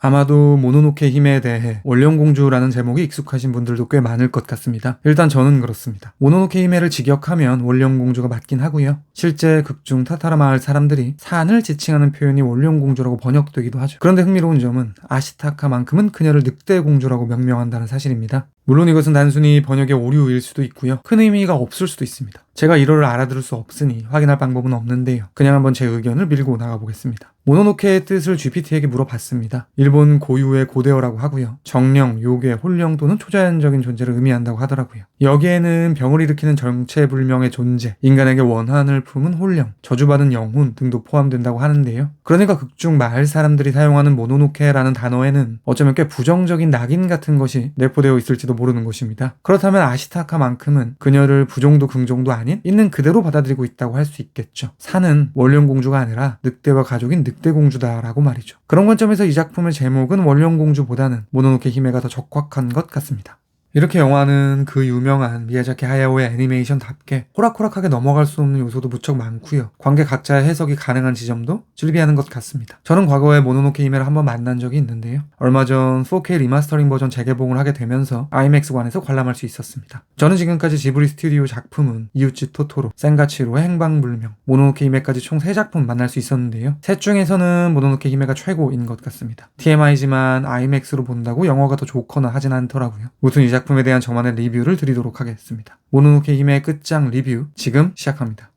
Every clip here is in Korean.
아마도 모노노케 히메에 대해 원령공주라는 제목이 익숙하신 분들도 꽤 많을 것 같습니다. 일단 저는 그렇습니다. 모노노케 히메를 직역하면 원령공주가 맞긴 하고요. 실제 극중 타타라 마을 사람들이 산을 지칭하는 표현이 원령공주라고 번역되기도 하죠. 그런데 흥미로운 점은 아시타카만큼은 그녀를 늑대공주라고 명명한다는 사실입니다. 물론 이것은 단순히 번역의 오류일 수도 있고요. 큰 의미가 없을 수도 있습니다. 제가 이를 알아들을 수 없으니 확인할 방법은 없는데요. 그냥 한번 제 의견을 밀고 나가보겠습니다. 모노노케의 뜻을 GPT에게 물어봤습니다. 일본 고유의 고대어라고 하고요. 정령, 요괴, 혼령 또는 초자연적인 존재를 의미한다고 하더라고요. 여기에는 병을 일으키는 정체불명의 존재, 인간에게 원한을 품은 혼령, 저주받은 영혼 등도 포함된다고 하는데요. 그러니까 극중 마을 사람들이 사용하는 모노노케라는 단어에는 어쩌면 꽤 부정적인 낙인 같은 것이 내포되어 있을지도 모르는 것입니다. 그렇다면 아시타카만큼은 그녀를 부정도 긍정도 아닌 있는 그대로 받아들이고 있다고 할 수 있겠죠. 산은 원령공주가 아니라 늑대와 가족인 늑대공주다라고 말이죠. 그런 관점에서 이 작품의 제목은 원령공주보다는 모노노케 히메가 더 적확한 것 같습니다. 이렇게 영화는 그 유명한 미야자키 하야오의 애니메이션답게 호락호락하게 넘어갈 수 없는 요소도 무척 많고요. 관계 각자의 해석이 가능한 지점도 즐비하는 것 같습니다. 저는 과거에 모노노케 히메를 한번 만난 적이 있는데요. 얼마 전 4K 리마스터링 버전 재개봉을 하게 되면서 IMAX관에서 관람할 수 있었습니다. 저는 지금까지 지브리 스튜디오 작품은 이웃집 토토로, 센가치로의 행방불명, 모노노케 히메까지 총 3작품 만날 수 있었는데요. 셋 중에서는 모노노케 히메가 최고인 것 같습니다. TMI지만 IMAX로 본다고 영화가 더 좋거나 하진 않더라고요. 무튼 이 작품에 대한 저만의 리뷰를 드리도록 하겠습니다. 모노노케 히메의 끝장 리뷰 지금 시작합니다.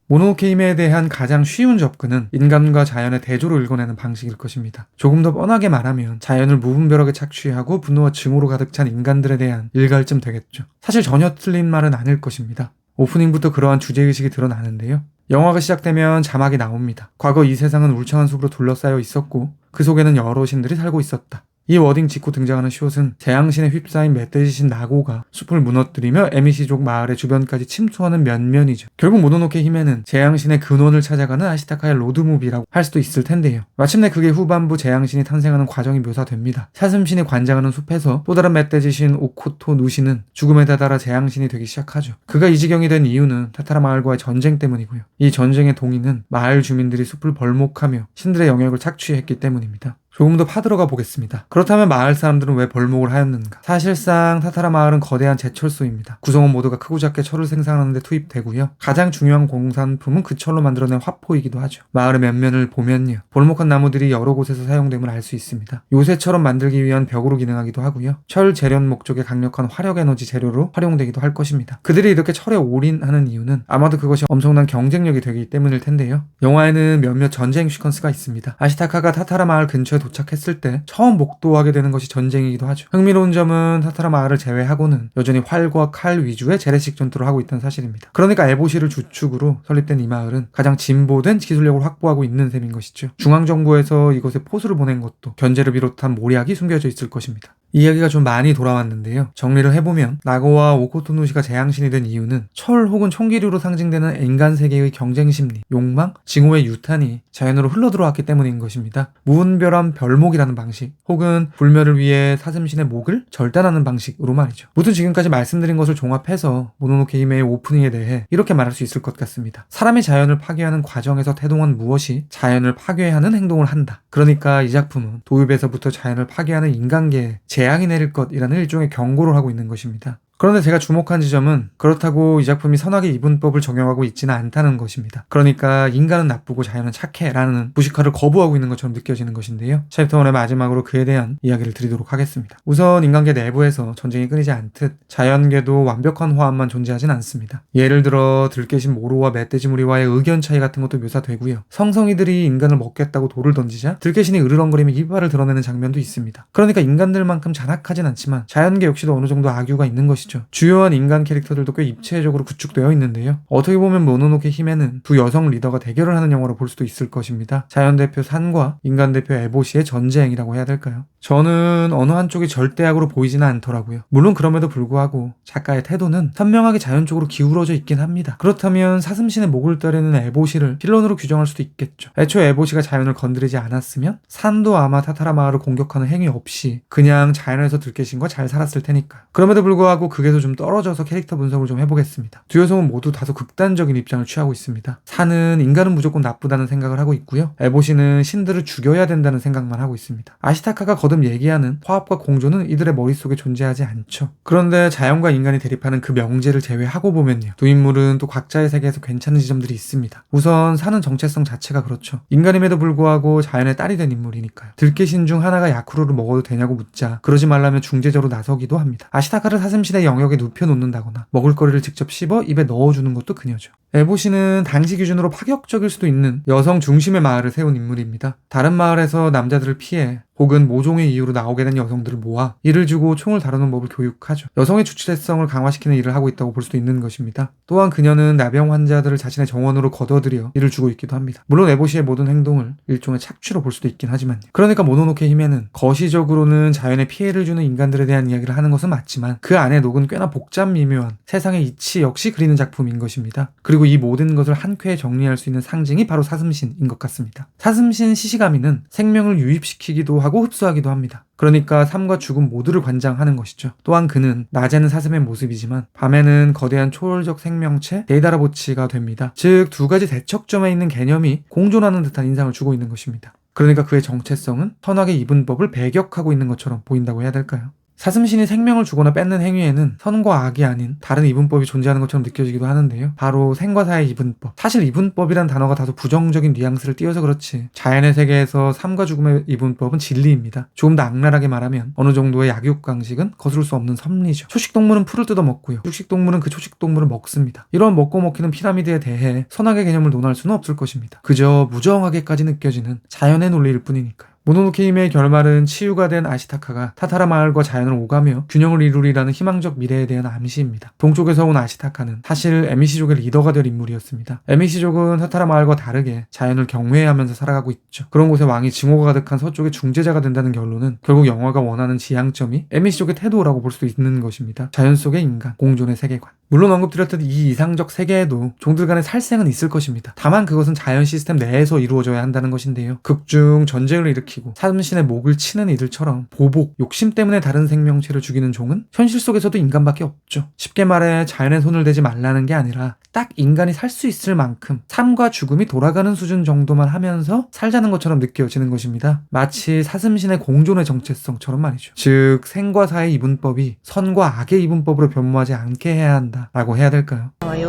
모노노케 히메에 대한 가장 쉬운 접근은 인간과 자연의 대조로 읽어내는 방식일 것입니다. 조금 더 뻔하게 말하면 자연을 무분별하게 착취하고 분노와 증오로 가득 찬 인간들에 대한 일갈쯤 되겠죠. 사실 전혀 틀린 말은 아닐 것입니다. 오프닝부터 그러한 주제의식이 드러나는데요. 영화가 시작되면 자막이 나옵니다. 과거 이 세상은 울창한 숲으로 둘러싸여 있었고 그 속에는 여러 신들이 살고 있었다. 이 워딩 짓고 등장하는 숏은 재앙신에 휩싸인 멧돼지신 나고가 숲을 무너뜨리며 에미시족 마을의 주변까지 침투하는 면면이죠. 결국 모노노케 히메는 재앙신의 근원을 찾아가는 아시타카의 로드무비라고 할 수도 있을 텐데요. 마침내 그게 후반부 재앙신이 탄생하는 과정이 묘사됩니다. 사슴신이 관장하는 숲에서 또 다른 멧돼지신 오코토 누시는 죽음에 다다라 재앙신이 되기 시작하죠. 그가 이 지경이 된 이유는 타타라 마을과의 전쟁 때문이고요. 이 전쟁의 동의는 마을 주민들이 숲을 벌목하며 신들의 영역을 착취했기 때문입니다. 조금 더 파들어가 보겠습니다. 그렇다면 마을 사람들은 왜 벌목을 하였는가? 사실상 타타라 마을은 거대한 제철소입니다. 구성원 모두가 크고 작게 철을 생산하는 데 투입되고요. 가장 중요한 공산품은 그 철로 만들어낸 화포이기도 하죠. 마을의 면면을 보면요. 벌목한 나무들이 여러 곳에서 사용됨을 알 수 있습니다. 요새처럼 만들기 위한 벽으로 기능하기도 하고요. 철 재련 목적의 강력한 화력 에너지 재료로 활용되기도 할 것입니다. 그들이 이렇게 철에 올인하는 이유는 아마도 그것이 엄청난 경쟁력이 되기 때문일 텐데요. 영화에는 몇몇 전쟁 시퀀스가 있습니다. 아시타카가 타타라 마을 근처에 도착했을 때 처음 목도하게 되는 것이 전쟁이기도 하죠. 흥미로운 점은 타타라 마을을 제외하고는 여전히 활과 칼 위주의 재래식 전투를 하고 있다는 사실입니다. 그러니까 에보시를 주축으로 설립된 이 마을은 가장 진보된 기술력을 확보하고 있는 셈인 것이죠. 중앙정부에서 이곳에 포수를 보낸 것도 견제를 비롯한 모략이 숨겨져 있을 것입니다. 이야기가 좀 많이 돌아왔는데요. 정리를 해보면 나고와 오코토누시가 재앙신이 된 이유는 철 혹은 총기류로 상징되는 인간 세계의 경쟁심리, 욕망, 징후의 유탄이 자연으로 흘러들어왔기 때문인 것입니다. 무분별한 별목이라는 방식 혹은 불멸을 위해 사슴신의 목을 절단하는 방식으로 말이죠. 모두 지금까지 말씀드린 것을 종합해서 모노노케 히메의 오프닝에 대해 이렇게 말할 수 있을 것 같습니다. 사람이 자연을 파괴하는 과정에서 태동한 무엇이 자연을 파괴하는 행동을 한다. 그러니까 이 작품은 도입에서부터 자연을 파괴하는 인간계에 재앙이 내릴 것이라는 일종의 경고를 하고 있는 것입니다. 그런데 제가 주목한 지점은 그렇다고 이 작품이 선악의 이분법을 적용하고 있지는 않다는 것입니다. 그러니까 인간은 나쁘고 자연은 착해라는 무식화를 거부하고 있는 것처럼 느껴지는 것인데요. 챕터 1의 마지막으로 그에 대한 이야기를 드리도록 하겠습니다. 우선 인간계 내부에서 전쟁이 끊이지 않듯 자연계도 완벽한 화합만 존재하진 않습니다. 예를 들어 들깨신 모로와 멧돼지 무리와의 의견 차이 같은 것도 묘사되고요. 성성이들이 인간을 먹겠다고 돌을 던지자 들깨신이 으르렁거리며 이빨을 드러내는 장면도 있습니다. 그러니까 인간들만큼 잔악하진 않지만 자연계 역시도 어느 정도 악유가 있는 것이죠. 주요한 인간 캐릭터들도 꽤 입체적으로 구축되어 있는데요. 어떻게 보면 모노노케 히메는 두 여성 리더가 대결을 하는 영화로 볼 수도 있을 것입니다. 자연 대표 산과 인간 대표 에보시의 전쟁이라고 해야 될까요? 저는 어느 한쪽이 절대악으로 보이지는 않더라고요. 물론 그럼에도 불구하고 작가의 태도는 선명하게 자연 쪽으로 기울어져 있긴 합니다. 그렇다면 사슴신의 목을 따르는 에보시를 빌런으로 규정할 수도 있겠죠. 애초에 에보시가 자연을 건드리지 않았으면 산도 아마 타타라 마을을 공격하는 행위 없이 그냥 자연에서 들깨신과 잘 살았을 테니까요. 그럼에도 불구하고 그 극에서 좀 떨어져서 캐릭터 분석을 좀 해보겠습니다. 두 여성은 모두 다소 극단적인 입장을 취하고 있습니다. 산은 인간은 무조건 나쁘다는 생각을 하고 있고요. 에보시는 신들을 죽여야 된다는 생각만 하고 있습니다. 아시타카가 거듭 얘기하는 화합과 공존은 이들의 머릿속에 존재하지 않죠. 그런데 자연과 인간이 대립하는 그 명제를 제외하고 보면요, 두 인물은 또 각자의 세계에서 괜찮은 지점들이 있습니다. 우선 산은 정체성 자체가 그렇죠. 인간임에도 불구하고 자연의 딸이 된 인물이니까요. 들깨신 중 하나가 야쿠르를 먹어도 되냐고 묻자 그러지 말라며 중재자로 나서기도 합니다. 아시타카를 사슴신의 영역에 눕혀놓는다거나 먹을거리를 직접 씹어 입에 넣어주는 것도 그녀죠. 에보시는 당시 기준으로 파격적일 수도 있는 여성 중심의 마을을 세운 인물입니다. 다른 마을에서 남자들을 피해 혹은 모종의 이유로 나오게 된 여성들을 모아 이를 주고 총을 다루는 법을 교육하죠. 여성의 주체성을 강화시키는 일을 하고 있다고 볼 수도 있는 것입니다. 또한 그녀는 나병 환자들을 자신의 정원으로 거둬들여 일을 주고 있기도 합니다. 물론 에보시의 모든 행동을 일종의 착취로 볼 수도 있긴 하지만요. 그러니까 모노노케 히메는 거시적으로는 자연에 피해를 주는 인간들에 대한 이야기를 하는 것은 맞지만 그 안에 녹은 꽤나 복잡 미묘한 세상의 이치 역시 그리는 작품인 것입니다. 그리고 이 모든 것을 한 쾌에 정리할 수 있는 상징이 바로 사슴신인 것 같습니다. 사슴신 시시가미는 생명을 유입시키기도 하고 흡수하기도 합니다. 그러니까 삶과 죽음 모두를 관장하는 것이죠. 또한 그는 낮에는 사슴의 모습이지만 밤에는 거대한 초월적 생명체 데이다라보치가 됩니다. 즉 두 가지 대척점에 있는 개념이 공존하는 듯한 인상을 주고 있는 것입니다. 그러니까 그의 정체성은 선악의 이분법을 배격하고 있는 것처럼 보인다고 해야 될까요? 사슴신이 생명을 주거나 뺏는 행위에는 선과 악이 아닌 다른 이분법이 존재하는 것처럼 느껴지기도 하는데요. 바로 생과 사의 이분법. 사실 이분법이란 단어가 다소 부정적인 뉘앙스를 띄워서 그렇지 자연의 세계에서 삶과 죽음의 이분법은 진리입니다. 조금 더 악랄하게 말하면 어느 정도의 약육강식은 거스를 수 없는 섭리죠. 초식동물은 풀을 뜯어먹고요. 육식동물은 그 초식동물을 먹습니다. 이런 먹고 먹히는 피라미드에 대해 선악의 개념을 논할 수는 없을 것입니다. 그저 무정하게까지 느껴지는 자연의 논리일 뿐이니까요. 모노노케 히메의 결말은 치유가 된 아시타카가 타타라 마을과 자연을 오가며 균형을 이루리라는 희망적 미래에 대한 암시입니다. 동쪽에서 온 아시타카는 사실 에미시족의 리더가 될 인물이었습니다. 에미시족은 타타라 마을과 다르게 자연을 경외하면서 살아가고 있죠. 그런 곳에 왕이 증오가 가득한 서쪽의 중재자가 된다는 결론은 결국 영화가 원하는 지향점이 에미시족의 태도라고 볼 수도 있는 것입니다. 자연 속의 인간, 공존의 세계관. 물론 언급드렸듯 이 이상적 세계에도 종들 간의 살생은 있을 것입니다. 다만 그것은 자연 시스템 내에서 이루어져야 한다는 것인데요. 극중 전쟁을 일으키고 사슴신의 목을 치는 이들처럼 보복, 욕심 때문에 다른 생명체를 죽이는 종은 현실 속에서도 인간밖에 없죠. 쉽게 말해 자연의 손을 대지 말라는 게 아니라 딱 인간이 살 수 있을 만큼 삶과 죽음이 돌아가는 수준 정도만 하면서 살자는 것처럼 느껴지는 것입니다. 마치 사슴신의 공존의 정체성처럼 말이죠. 즉 생과 사의 이분법이 선과 악의 이분법으로 변모하지 않게 해야 한다라고 해야 될까요? 人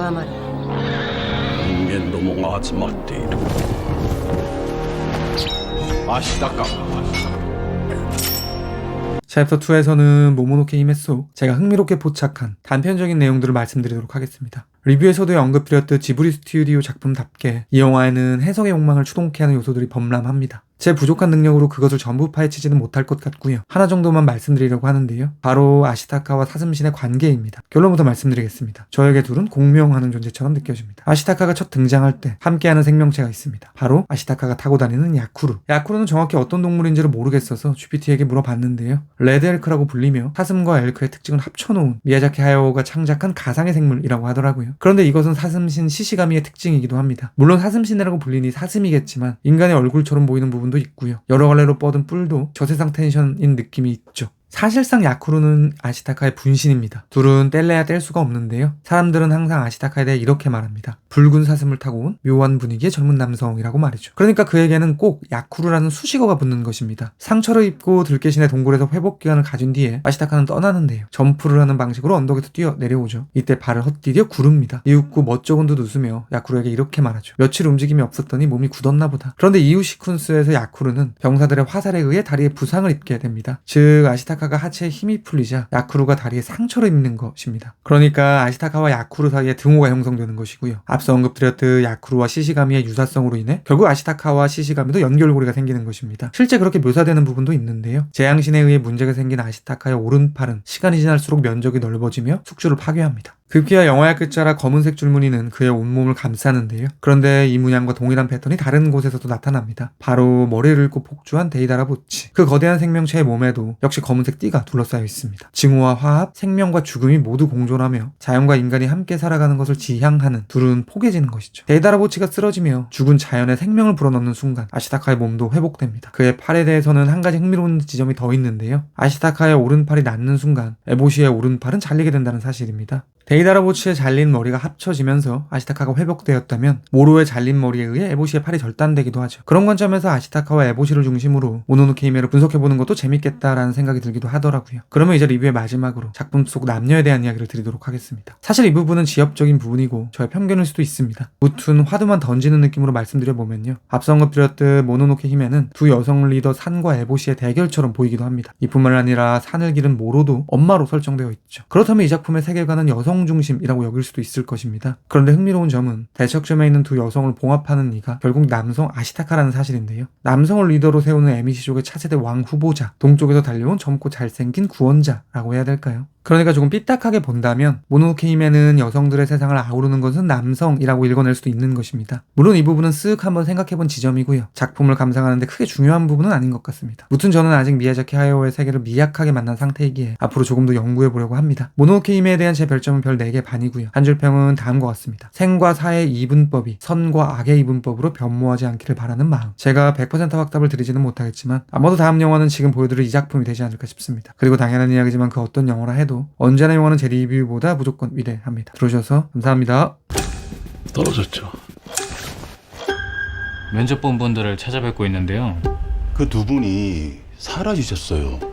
間どもが集まっている。明日か。 챕터 2에서는 모모노케 히메 속 제가 흥미롭게 포착한 단편적인 내용들을 말씀드리도록 하겠습니다. 리뷰에서도 언급드렸듯 지브리 스튜디오 작품답게 이 영화에는 해석의 욕망을 추동케 하는 요소들이 범람합니다. 제 부족한 능력으로 그것을 전부 파헤치지는 못할 것 같고요. 하나 정도만 말씀드리려고 하는데요. 바로 아시타카와 사슴신의 관계입니다. 결론부터 말씀드리겠습니다. 저에게 둘은 공명하는 존재처럼 느껴집니다. 아시타카가 첫 등장할 때 함께하는 생명체가 있습니다. 바로 아시타카가 타고 다니는 야쿠루. 야쿠루는 정확히 어떤 동물인지를 모르겠어서 GPT에게 물어봤는데요. 레드 엘크라고 불리며 사슴과 엘크의 특징을 합쳐놓은 미야자키 하야오가 창작한 가상의 생물이라고 하더라고요. 그런데 이것은 사슴신 시시가미의 특징이기도 합니다. 물론 사슴신이라고 불리니 사슴이겠지만 인간의 얼굴처럼 보이는 부분도 있고요. 여러 갈래로 뻗은 뿔도 저세상 텐션인 느낌이 있죠. 사실상 야쿠루는 아시타카의 분신입니다. 둘은 뗄래야 뗄 수가 없는데요. 사람들은 항상 아시타카에 대해 이렇게 말합니다. 붉은 사슴을 타고 온 묘한 분위기의 젊은 남성이라고 말이죠. 그러니까 그에게는 꼭 야쿠루라는 수식어가 붙는 것입니다. 상처를 입고 들깨신의 동굴에서 회복 기간을 가진 뒤에 아시타카는 떠나는데요. 점프를 하는 방식으로 언덕에서 뛰어 내려오죠. 이때 발을 헛디뎌 구릅니다. 이윽고 멋쩍은 듯 웃으며 야쿠루에게 이렇게 말하죠. 며칠 움직임이 없었더니 몸이 굳었나 보다. 그런데 이후 시퀀스에서 야쿠루는 병사들의 화살에 의해 다리에 부상을 입게 됩니다. 즉 아시타카가 하체에 힘이 풀리자 야쿠루가 다리에 상처를 입는 것입니다. 그러니까 아시타카와 야쿠루 사이에 등호가 형성되는 것이고요. 앞서 언급드렸듯 야쿠루와 시시가미의 유사성으로 인해 결국 아시타카와 시시가미도 연결고리가 생기는 것입니다. 실제 그렇게 묘사되는 부분도 있는데요. 재앙신에 의해 문제가 생긴 아시타카의 오른팔은 시간이 지날수록 면적이 넓어지며 숙주를 파괴합니다. 급기야 영화의 끝자락 검은색 줄무늬는 그의 온몸을 감싸는데요. 그런데 이 문양과 동일한 패턴이 다른 곳에서도 나타납니다. 바로 머리를 긁고 폭주한 데이다라보치. 그 거대한 생명체의 몸에도 역시 검은색 띠가 둘러싸여 있습니다. 징후와 화합, 생명과 죽음이 모두 공존하며 자연과 인간이 함께 살아가는 것을 지향하는 둘은 포개지는 것이죠. 데이다라보치가 쓰러지며 죽은 자연의 생명을 불어넣는 순간 아시타카의 몸도 회복됩니다. 그의 팔에 대해서는 한 가지 흥미로운 지점이 더 있는데요. 아시타카의 오른팔이 낫는 순간 에보시의 오른팔은 잘리게 된다는 사실입니다. 데이다라보치의 잘린 머리가 합쳐지면서 아시타카가 회복되었다면 모로의 잘린 머리에 의해 에보시의 팔이 절단되기도 하죠. 그런 관점에서 아시타카와 에보시를 중심으로 모노노케 히메를 분석해보는 것도 재밌겠다라는 생각이 들기도 하더라고요. 그러면 이제 리뷰의 마지막으로 작품 속 남녀에 대한 이야기를 드리도록 하겠습니다. 사실 이 부분은 지엽적인 부분이고 저의 편견일 수도 있습니다. 무튼 화두만 던지는 느낌으로 말씀드려보면요. 앞서 언급드렸듯 모노노케 히메는 두 여성 리더 산과 에보시의 대결처럼 보이기도 합니다. 이뿐만 아니라 산을 기른 모로도 엄마로 설정되어 있죠. 그렇다면 이 작품의 세계관은 여성 중심이라고 여길 수도 있을 것입니다. 그런데 흥미로운 점은 대척점에 있는 두 여성을 봉합하는 이가 결국 남성 아시타카라는 사실인데요. 남성을 리더로 세우는 에미시족의 차세대 왕 후보자, 동쪽에서 달려온 젊고 잘생긴 구원자라고 해야 될까요? 그러니까 조금 삐딱하게 본다면 모노노케 히메는 여성들의 세상을 아우르는 것은 남성이라고 읽어낼 수도 있는 것입니다. 물론 이 부분은 쓱 한번 생각해본 지점이고요. 작품을 감상하는데 크게 중요한 부분은 아닌 것 같습니다. 무튼 저는 아직 미야자키 하야오의 세계를 미약하게 만난 상태이기에 앞으로 조금 더 연구해보려고 합니다. 모노노케 히메에 대한 제 별점은 별 4개 반이고요. 한 줄 평은 다음과 같습니다. 생과 사의 이분법이 선과 악의 이분법으로 변모하지 않기를 바라는 마음. 제가 100% 확답을 드리지는 못하겠지만 아마도 다음 영화는 지금 보여드릴 이 작품이 되지 않을까 싶습니다. 그리고 당연한 이야기지만 그 어떤 영화라 해도 언제나 영화는 제 리뷰보다 무조건 위대합니다. 들어주셔서 감사합니다. 떨어졌죠. 면접 본 분들을 찾아뵙고 있는데요. 그 두 분이 사라지셨어요.